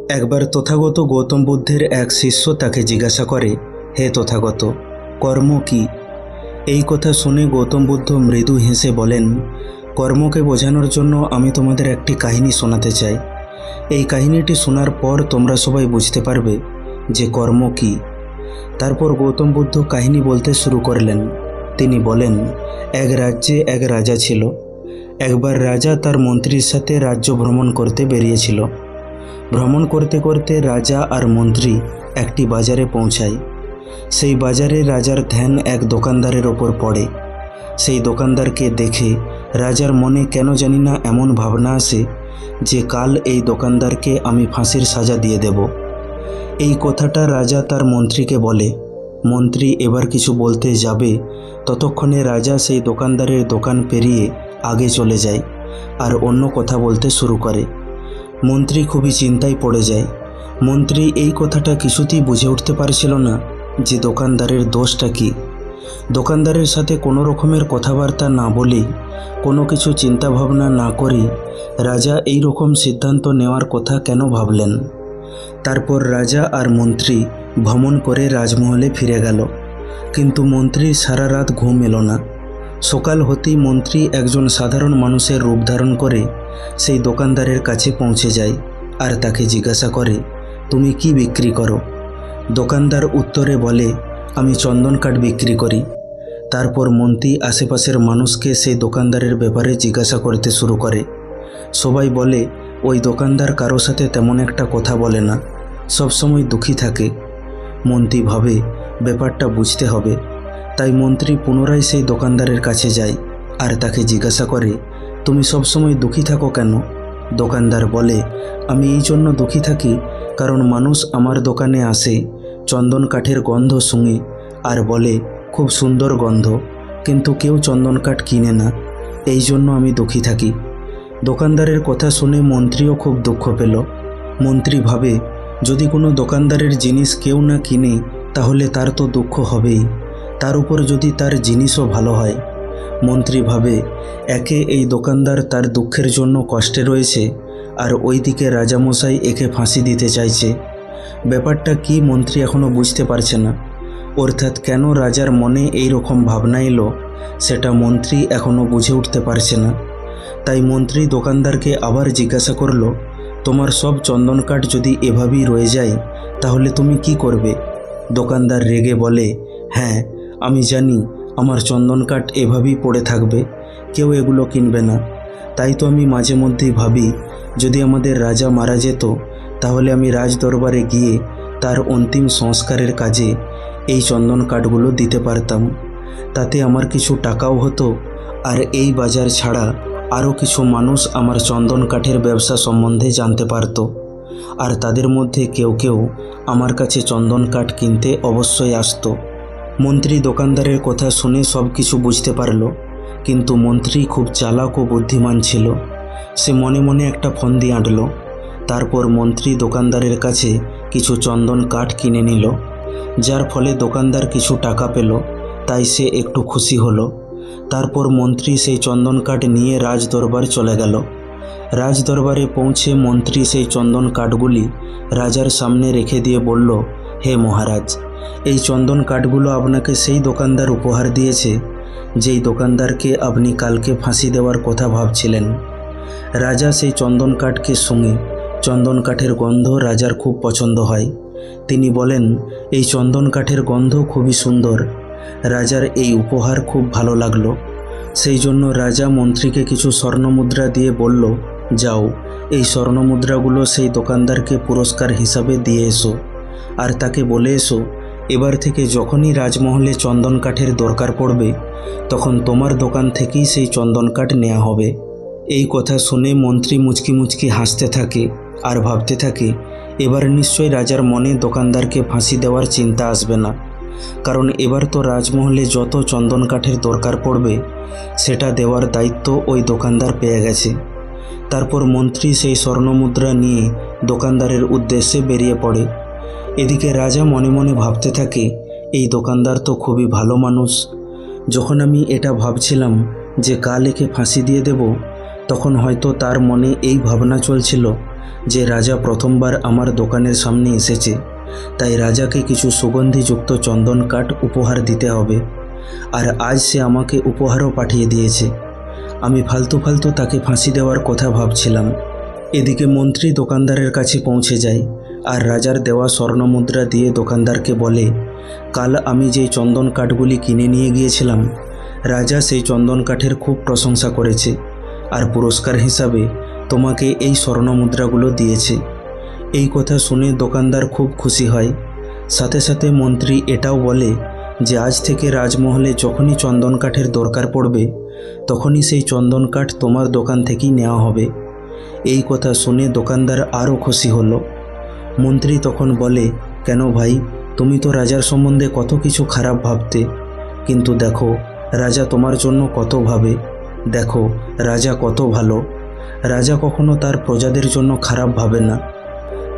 একবার তথাগত গৌতম বুদ্ধের এক শিষ্য তাকে জিজ্ঞাসা করে, হে তথাগত, কর্ম কি? এই কথা শুনে গৌতম বুদ্ধ মৃদু হেসে বলেন, কর্মকে বোঝানোর জন্য আমি তোমাদের একটি কাহিনী শোনাতে চাই। এই কাহিনীটি শোনার পর তোমরা সবাই বুঝতে পারবে যে কর্ম কি। তারপর গৌতম বুদ্ধ কাহিনী বলতে শুরু করলেন। তিনি বলেন, এক রাজ্যে এক রাজা ছিল। একবার রাজা তার মন্ত্রীর সাথে রাজ্য ভ্রমণ করতে বেরিয়েছিল। ভ্রমণ করতে করতে রাজা আর মন্ত্রী একটি বাজারে পৌঁছায়। সেই বাজারে রাজার ধ্যান এক দোকানদারের ওপর পড়ে। সেই দোকানদারকে দেখে রাজার মনে কেন জানি না এমন ভাবনা আসে যে কাল এই দোকানদারকে আমি ফাঁসির সাজা দিয়ে দেব। এই কথাটা রাজা তার মন্ত্রীকে বলে। মন্ত্রী এবার কিছু বলতে যাবে, ততক্ষণে রাজা সেই দোকানদারের দোকান পেরিয়ে আগে চলে যায় আর অন্য কথা বলতে শুরু করে। মন্ত্রী খুবই চিন্তায় পড়ে যায়। মন্ত্রী এই কথাটা কিছুতেই বুঝে উঠতে পারছিল না যে দোকানদারের দোষটা কী। দোকানদারের সাথে কোনো রকমের কথাবার্তা না বলেই, কোনো কিছু চিন্তাভাবনা না করেই রাজা এই রকম সিদ্ধান্ত নেওয়ার কথা কেন ভাবলেন? তারপর রাজা আর মন্ত্রী ভ্রমণ করে রাজমহলে ফিরে গেল। কিন্তু মন্ত্রীর সারা রাত ঘুম এলো না। সকাল হতেই মন্ত্রী একজন সাধারণ মানুষের রূপ ধারণ করে সেই দোকানদারের কাছে পৌঁছে যায় আর তাকে জিজ্ঞাসা করে, তুমি কি বিক্রি করো? দোকানদার উত্তরে বলে, আমি চন্দন কাঠ বিক্রি করি। তারপর মন্ত্রী আশেপাশের মানুষকে সেই দোকানদারের ব্যাপারে জিজ্ঞাসা করতে শুরু করে। সবাই বলে, ওই দোকানদার কারো সাথে তেমন একটা কথা বলে না, সবসময় দুঃখী থাকে। মন্ত্রী ভাবে ব্যাপারটা বুঝতে হবে। তাই মন্ত্রী পুনরায় সেই দোকানদারের কাছে যায় আর তাকে জিজ্ঞাসা করে, তুমি সবসময় দুঃখী থাকো কেন? দোকানদার বলে, আমি এই জন্য দুঃখী থাকি কারণ মানুষ আমার দোকানে আসে, চন্দন কাঠের গন্ধ শুঙে আর বলে খুব সুন্দর গন্ধ, কিন্তু কেউ চন্দন কাঠ কিনে না, এই জন্য আমি দুঃখী থাকি। দোকানদারের কথা শুনে মন্ত্রীও খুব দুঃখ পেল। মন্ত্রী ভাবে, যদি কোনো দোকানদারের জিনিস কেউ না কিনে তাহলে তার তো দুঃখ হবেই, তার উপর যদি তার জিনিসও ভালো হয়। মন্ত্রী ভাবে, একে এই দোকানদার তার দুঃখের জন্য কষ্টে রয়েছে আর ওইদিকে রাজামশাই একে ফাঁসি দিতে চাইছে। ব্যাপারটা কি মন্ত্রী এখনও বুঝতে পারছে না। অর্থাৎ কেন রাজার মনে এই রকম ভাবনা এলো সেটা মন্ত্রী এখনও বুঝে উঠতে পারছে না। তাই মন্ত্রী দোকানদারকে আবার জিজ্ঞাসা করল, তোমার সব চন্দন কাঠ যদি এভাবেই রয়ে যায় তাহলে তুমি কি করবে? দোকানদার রেগে বলে, হ্যাঁ, আমি জানি আমার চন্দন কাঠ এভাবেই পড়ে থাকবে, কেউ এগুলো কিনবে না। তাই তো আমি মাঝে মধ্যেই ভাবি, যদি আমাদের রাজা মারা যেত তাহলে আমি রাজ দরবারে গিয়ে তার অন্তিম সংস্কারের কাজে এই চন্দন কাঠগুলো দিতে পারতাম। তাতে আমার কিছু টাকাও হতো আর এই বাজার ছাড়া আরও কিছু মানুষ আমার চন্দন কাঠের ব্যবসা সম্বন্ধে জানতে পারত আর তাদের মধ্যে কেউ কেউ আমার কাছে চন্দন কাঠ কিনতে অবশ্যই আসতো। মন্ত্রী দোকানদারের কথা শুনে সব কিছু বুঝতে পারল, কিন্তু মন্ত্রী খুব চালাক ও বুদ্ধিমান ছিল। সে মনে মনে একটা ফন্দি আঁটল। তারপর মন্ত্রী দোকানদারের কাছে কিছু চন্দন কাঠ কিনে নিল, যার ফলে দোকানদার কিছু টাকা পেল, তাই সে একটু খুশি হলো। তারপর মন্ত্রী সেই চন্দন কাঠ নিয়ে রাজদরবার চলে গেল। রাজদরবারে পৌঁছে মন্ত্রী সেই চন্দন কাঠগুলি রাজার সামনে রেখে দিয়ে বলল, হে মহারাজ, এই চন্দন কাঠগুলো আপনাকে সেই দোকানদার উপহার দিয়েছে যেই দোকানদারকে আপনি কালকে ফাঁসি দেওয়ার কথা ভাবছিলেন। রাজা সেই চন্দন কাঠকে শুঙে। চন্দন কাঠের গন্ধ রাজার খুব পছন্দ হয়। তিনি বলেন, এই চন্দন কাঠের গন্ধ খুবই সুন্দর। রাজার এই উপহার খুব ভালো লাগলো। সেই জন্য রাজা মন্ত্রীকে কিছু স্বর্ণমুদ্রা দিয়ে বলল, যাও, এই স্বর্ণমুদ্রাগুলো সেই দোকানদারকে পুরস্কার হিসাবে দিয়ে এসো আর তাকে বলে এসো, এবার থেকে যখনই রাজমহলে চন্দন কাঠের দরকার পড়বে তখন তোমার দোকান থেকেই সেই চন্দন কাঠ নেওয়া হবে। এই কথা শুনে মন্ত্রী মুচকি মুচকি হাসতে থাকে আর ভাবতে থাকে, এবার নিশ্চয়ই রাজার মনে দোকানদারকে ফাঁসি দেওয়ার চিন্তা আসবে না, কারণ এবার তো রাজমহলে যত চন্দন কাঠের দরকার পড়বে সেটা দেওয়ার দায়িত্ব ওই দোকানদার পেয়ে গেছে। তারপর মন্ত্রী সেই স্বর্ণমুদ্রা নিয়ে দোকানদারের উদ্দেশ্যে বেরিয়ে পড়ে। এদিকে রাজা মনে মনে ভাবতে থাকে, এই দোকানদার তো খুবই ভালো মানুষ। যখন আমি এটা ভাবছিলাম যে কাল একে ফাঁসি দিয়ে দেব, তখন হয়তো তার মনে এই ভাবনা চলছিল যে রাজা প্রথমবার আমার দোকানের সামনে এসেছে, তাই রাজাকে কিছু সুগন্ধিযুক্ত চন্দন কাঠ উপহার দিতে হবে। আর আজ সে আমাকে উপহারও পাঠিয়ে দিয়েছে। আমি ফালতু ফালতু তাকে ফাঁসি দেওয়ার কথা ভাবছিলাম। এদিকে মন্ত্রী দোকানদারের কাছে পৌঁছে যায় আর রাজার দেওয়া স্বর্ণমুদ্রা দিয়ে দোকানদারকে বলে, কাল আমি যেই চন্দন কাঠগুলি কিনে নিয়ে গিয়েছিলাম, রাজা সেই চন্দন কাঠের খুব প্রশংসা করেছে আর পুরস্কার হিসাবে তোমাকে এই স্বর্ণমুদ্রাগুলো দিয়েছে। এই কথা শুনে দোকানদার খুব খুশি হয়। সাথে সাথে মন্ত্রী এটাও বলে যে আজ থেকে রাজমহলে যখনই চন্দন কাঠের দরকার পড়বে, তখনই সেই চন্দন কাঠ তোমার দোকান থেকেই নেওয়া হবে। এই কথা শুনে দোকানদার আরও খুশি হলো। মন্ত্রী তখন বলে, কেন ভাই, তুমি তো রাজার সম্বন্ধে কত কিছু খারাপ ভাবতে, কিন্তু দেখো রাজা তোমার জন্য কত ভাবে। দেখো রাজা কত ভালো। রাজা কখনো তার প্রজাদের জন্য খারাপ ভাবে না।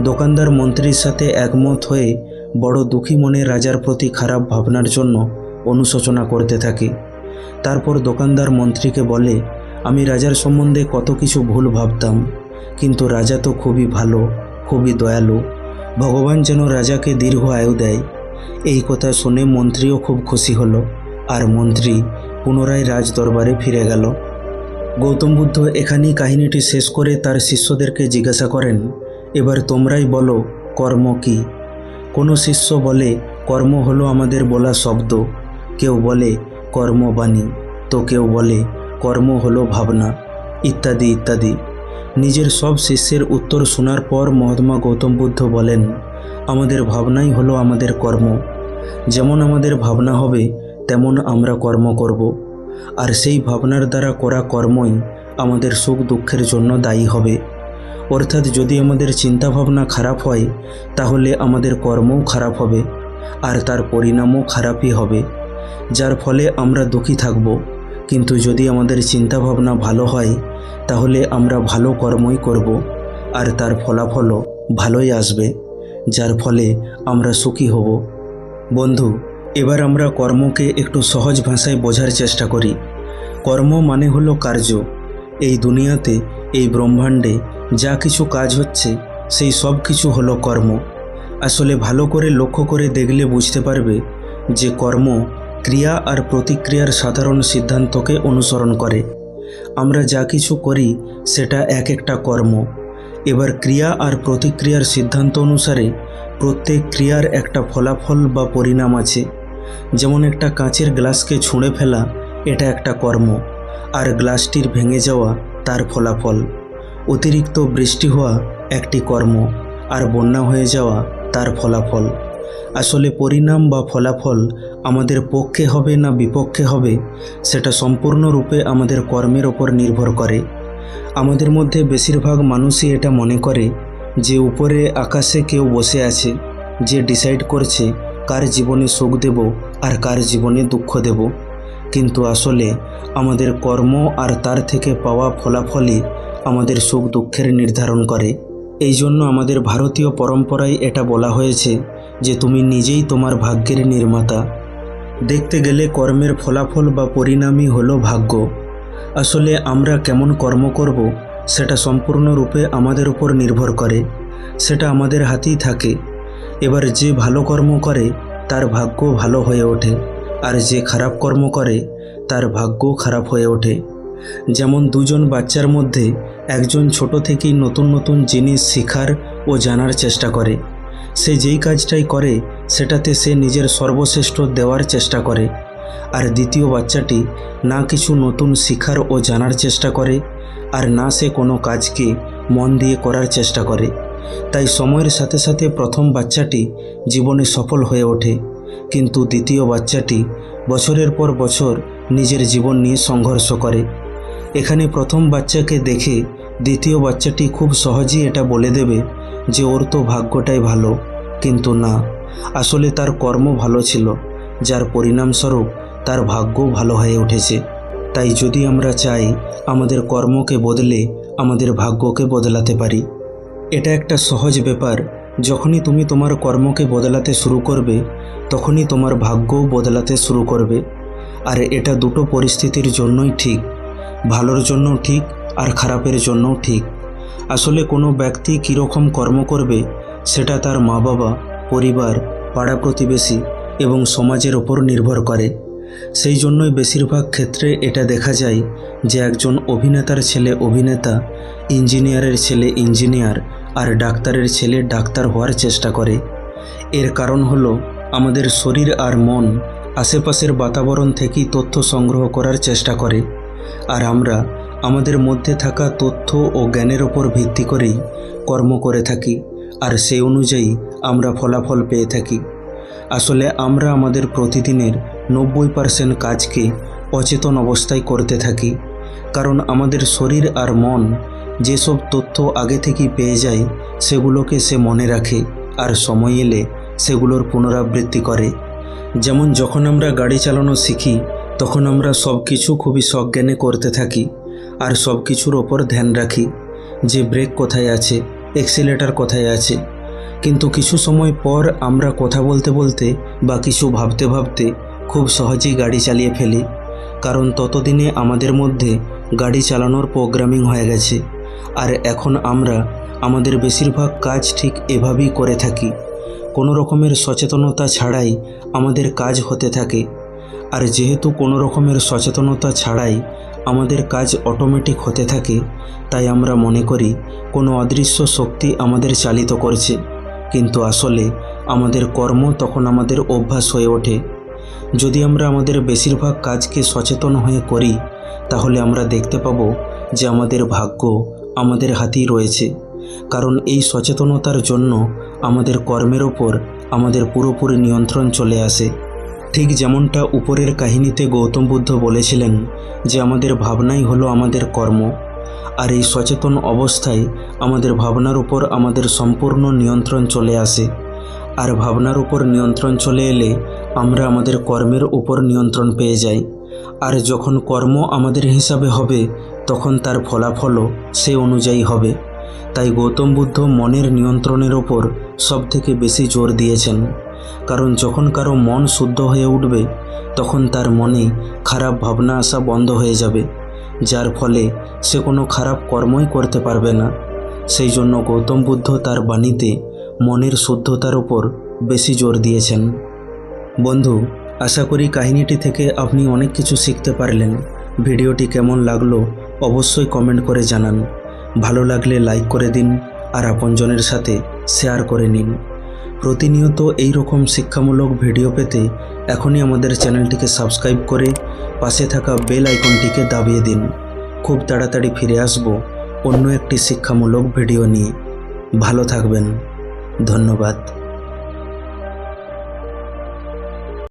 দোকানদার মন্ত্রীর সাথে একমত হয়ে বড় দুঃখী মনে রাজার প্রতি খারাপ ভাবনার জন্য অনুশোচনা করতে থাকে। তারপর দোকানদার মন্ত্রীকে বলে, আমি রাজার সম্বন্ধে কত কিছু ভুল ভাবতাম, কিন্তু রাজা তো খুবই ভালো, খুবই দয়ালু। ভগবান যেন রাজাকে দীর্ঘ আয়ু দেয়। এই কথা শুনে মন্ত্রীও খুব খুশি হলো আর মন্ত্রী পুনরায় রাজ দরবারে ফিরে গেল। গৌতম বুদ্ধ এখানেই কাহিনীটি শেষ করে তার শিষ্যদেরকে জিজ্ঞাসা করেন, এবার তোমরাই বলো কর্ম কি? কোনো শিষ্য বলে, কর্ম হলো আমাদের বলা শব্দ। কেউ বলে কর্মবাণী, তো কেউ বলে কর্ম হলো ভাবনা, ইত্যাদি ইত্যাদি। নিজের সব শিষ্যের উত্তর শোনার পর মহাত্মা গৌতম বুদ্ধ বলেন, আমাদের ভাবনাই হলো আমাদের কর্ম। যেমন আমাদের ভাবনা হবে তেমন আমরা কর্ম করব। আর সেই ভাবনার দ্বারা করা কর্মই আমাদের সুখ দুঃখের জন্য দায়ী হবে। অর্থাৎ যদি আমাদের চিন্তাভাবনা খারাপ হয়, তাহলে আমাদের কর্মও খারাপ হবে আর তার পরিণামও খারাপই হবে, যার ফলে আমরা দুঃখী থাকব। কিন্তু যদি আমাদের চিন্তাভাবনা ভালো হয়, তাহলে আমরা ভালো কর্মই করব আর তার ফলাফলও ভালোই আসবে, যার ফলে আমরা সুখী হব। বন্ধু, এবার আমরা কর্মকে একটু সহজ ভাষায় বোঝার চেষ্টা করি। কর্ম মানে হলো কার্য। এই দুনিয়াতে, এই ব্রহ্মাণ্ডে যা কিছু কাজ হচ্ছে, সেই সব কিছু হলো কর্ম। আসলে ভালো করে লক্ষ্য করে দেখলে বুঝতে পারবে যে কর্ম ক্রিয়া আর প্রতিক্রিয়ার সাধারণ সিদ্ধান্তকে অনুসরণ করে। আমরা যা কিছু করি সেটা এক একটা কর্ম। এবার ক্রিয়া আর প্রতিক্রিয়ার সিদ্ধান্ত অনুসারে প্রত্যেক ক্রিয়ার একটা ফলাফল বা পরিণাম আছে। যেমন একটা কাঁচের গ্লাসকে ছুঁড়ে ফেলা, এটা একটা কর্ম, আর গ্লাসটির ভেঙে যাওয়া তার ফলাফল। অতিরিক্ত বৃষ্টি হওয়া একটি কর্ম, আর বন্যা হয়ে যাওয়া তার ফলাফল। আসলে পরিণাম বা ফলাফল আমাদের পক্ষে হবে না বিপক্ষে হবে, সেটা সম্পূর্ণরূপে আমাদের কর্মের ওপর নির্ভর করে। আমাদের মধ্যে বেশিরভাগ মানুষই এটা মনে করে যে উপরে আকাশে কেউ বসে আছে, যে ডিসাইড করছে কার জীবনে সুখ দেব আর কার জীবনে দুঃখ দেব। কিন্তু আসলে আমাদের কর্ম আর তার থেকে পাওয়া ফলাফলই আমাদের সুখ দুঃখের নির্ধারণ করে। এই জন্য আমাদের ভারতীয় পরম্পরায় এটা বলা হয়েছে যে তুমি নিজেই তোমার ভাগ্যের নির্মাতা। দেখতে গেলে কর্মের ফলাফল বা পরিণামই হলো ভাগ্য। আসলে আমরা কেমন কর্ম করব সেটা সম্পূর্ণরূপে আমাদের উপর নির্ভর করে, সেটা আমাদের হাতেই থাকে। এবার যে ভালো কর্ম করে তার ভাগ্য ভালো হয়ে ওঠে, আর যে খারাপ কর্ম করে তার ভাগ্য খারাপ হয়ে ওঠে। যেমন দুজন বাচ্চার মধ্যে একজন ছোট থেকেই নতুন নতুন জিনিস শেখার ও জানার চেষ্টা করে। সে যেই কাজটাই করে সেটাতে সে নিজের সর্বশ্রেষ্ঠ দেওয়ার চেষ্টা করে। আর দ্বিতীয় বাচ্চাটি না কিছু নতুন শেখার ও জানার চেষ্টা করে, আর না সে কোনো কাজকে মন দিয়ে করার চেষ্টা করে। তাই সময়ের সাথে সাথে প্রথম বাচ্চাটি জীবনে সফল হয়ে ওঠে, কিন্তু দ্বিতীয় বাচ্চাটি বছরের পর বছর নিজের জীবন নিয়ে সংঘর্ষ করে। এখানে প্রথম বাচ্চাকে দেখে দ্বিতীয় বাচ্চাটি খুব সহজেই এটা বলে দেবে যে ওর তো ভাগ্যটাই ভালো, কিন্তু না, আসলে তার কর্ম ভালো ছিল, যার পরিণামস্বরূপ তার ভাগ্য ভালো হয়ে উঠেছে। তাই যদি আমরা চাই আমাদের কর্মকে বদলে আমাদের ভাগ্যকে বদলাতে পারি। এটা একটা সহজ ব্যাপার। যখনই তুমি তোমার কর্মকে বদলাতে শুরু করবে, তখনই তোমার ভাগ্যও বদলাতে শুরু করবে। আর এটা দুটো পরিস্থিতির জন্যই ঠিক, ভালোর জন্যও ঠিক আর খারাপের জন্যও ঠিক। আসলে কোনো ব্যক্তি কীরকম কর্ম করবে সেটা তার মা বাবা, পরিবার, পাড়া প্রতিবেশী এবং সমাজের ওপর নির্ভর করে। সেই জন্যই বেশিরভাগ ক্ষেত্রে এটা দেখা যায় যে একজন অভিনেতার ছেলে অভিনেতা, ইঞ্জিনিয়ারের ছেলে ইঞ্জিনিয়ার আর ডাক্তারের ছেলে ডাক্তার হওয়ার চেষ্টা করে। এর কারণ হলো আমাদের শরীর আর মন আশেপাশের বাতাবরণ থেকেই তথ্য সংগ্রহ করার চেষ্টা করে, আর আমরা আমাদের মধ্যে থাকা তথ্য ও জ্ঞানের ওপর ভিত্তি করেই কর্ম করে থাকি, আর সেই অনুযায়ী আমরা ফলাফল পেয়ে থাকি। আসলে আমরা আমাদের প্রতিদিনের 90% কাজকে অচেতন অবস্থায় করতে থাকি, কারণ আমাদের শরীর আর মন যেসব তথ্য আগে থেকেই পেয়ে যায় সেগুলোকে সে মনে রাখে আর সময় এলে সেগুলোর পুনরাবৃত্তি করে। যেমন যখন আমরা গাড়ি চালানো শিখি তখন আমরা সব কিছু খুবই সজ্ঞানে করতে থাকি আর সব কিছুর ওপর ধ্যান রাখি যে ব্রেক কোথায় আছে, অ্যাক্সিলারেটর কোথায় আছে। কিন্তু কিছু সময় পর আমরা কথা বলতে বলতে বা কিছু ভাবতে ভাবতে খুব সহজেই গাড়ি চালিয়ে ফেলি, কারণ ততদিনে আমাদের মধ্যে গাড়ি চালানোর প্রোগ্রামিং হয়ে গেছে। আর এখন আমরা আমাদের বেশিরভাগ কাজ ঠিক এভাবেই করে থাকি, কোনো রকমের সচেতনতা ছাড়াই আমাদের কাজ হতে থাকে। আর যেহেতু কোনো রকমের সচেতনতা ছাড়াই আমাদের কাজ অটোমেটিক হতে থাকে, তাই আমরা মনে করি কোনো অদৃশ্য শক্তি আমাদের চালিত করছে, কিন্তু আসলে আমাদের কর্ম তখন আমাদের অভ্যাস হয়ে ওঠে। যদি আমরা আমাদের বেশিরভাগ কাজকে সচেতন হয়ে করি তাহলে আমরা দেখতে পাবো যে আমাদের ভাগ্য আমাদের হাতেই রয়েছে, কারণ এই সচেতনতার জন্য আমাদের কর্মের ওপর আমাদের পুরোপুরি নিয়ন্ত্রণ চলে আসে। ঠিক যেমনটা উপরের কাহিনীতে গৌতম বুদ্ধ বলেছিলেন যে আমাদের ভাবনাই হলো আমাদের কর্ম, আর এই সচেতন অবস্থায় আমাদের ভাবনার উপর আমাদের সম্পূর্ণ নিয়ন্ত্রণ চলে আসে। আর ভাবনার উপর নিয়ন্ত্রণ চলে এলে আমরা আমাদের কর্মের উপর নিয়ন্ত্রণ পেয়ে যাই, আর যখন কর্ম আমাদের হিসাবে হবে তখন তার ফলাফলও সে অনুযায়ী হবে। তাই গৌতম বুদ্ধ মনের নিয়ন্ত্রণের ওপর সবথেকে বেশি জোর দিয়েছেন, কারণ যখন কারো মন শুদ্ধ হয়ে উঠবে তখন তার মনে খারাপ ভাবনা আসা বন্ধ হয়ে যাবে, যার ফলে সে কোনো খারাপ কর্মই করতে পারবে না। সেই জন্য গৌতম বুদ্ধ তার বাণীতে মনের শুদ্ধতার উপর বেশি জোর দিয়েছেন। বন্ধু, আশা করি কাহিনীটি থেকে আপনি অনেক কিছু শিখতে পারলেন। ভিডিওটি কেমন লাগলো অবশ্যই কমেন্ট করে জানান। ভালো লাগলে লাইক করে দিন আর আপনজনের সাথে শেয়ার করে নিন। প্রতিনিয়ত এই রকম শিক্ষামূলক ভিডিও পেতে এখনই আমাদের চ্যানেলটিকে সাবস্ক্রাইব করে পাশে থাকা বেল আইকনটিকে দাবিয়ে দিন। খুব তাড়াতাড়ি ফিরে আসব অন্য একটি শিক্ষামূলক ভিডিও নিয়ে। ভালো থাকবেন। ধন্যবাদ।